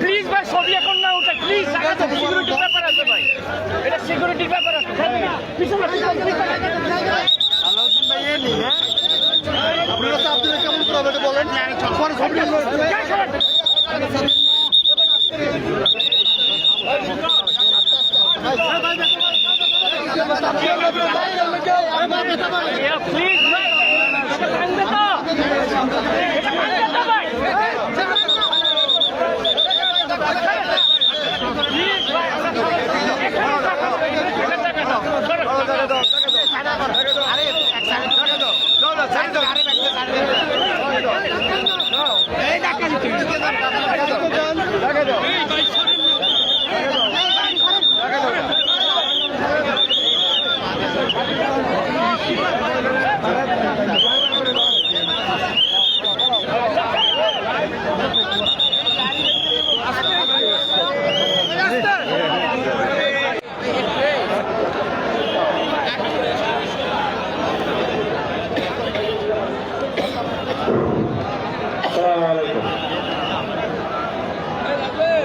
Please ভাই ছবি এখন না ওটা প্লিজ সিকিউরিটির ব্যাপার আছে ভাই, এটা সিকিউরিটির ব্যাপার আছে। কেমন করে বলেন প্লিজ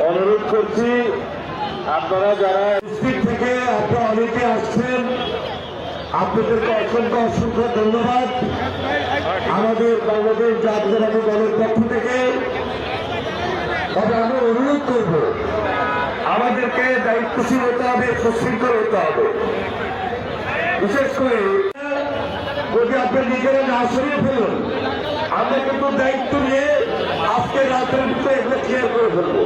অনুরোধ করছি আপনারা যারা স্পিড থেকে আপনারা অনেকে আসছেন, আপনাদেরকে অসংখ্য অসংখ্য ধন্যবাদ। আমাদের বাংলাদেশ জাতীয়তাবাদী দলের পক্ষ থেকে তবে আমি অনুরোধ করব আমাদেরকে দায়িত্বশীল হতে হবে, সুশৃঙ্খল হতে হবে। বিশেষ করে যদি আপনি নিজেরা না সরিয়ে ফেলুন, আমরা কিন্তু দায়িত্ব নিয়ে আজকে রাতের ভিতরে এগুলো ক্লিয়ার করে ফেলবো।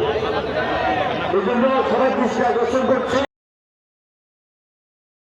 এই জন্য সবাই দৃষ্টি আকর্ষণ করছে।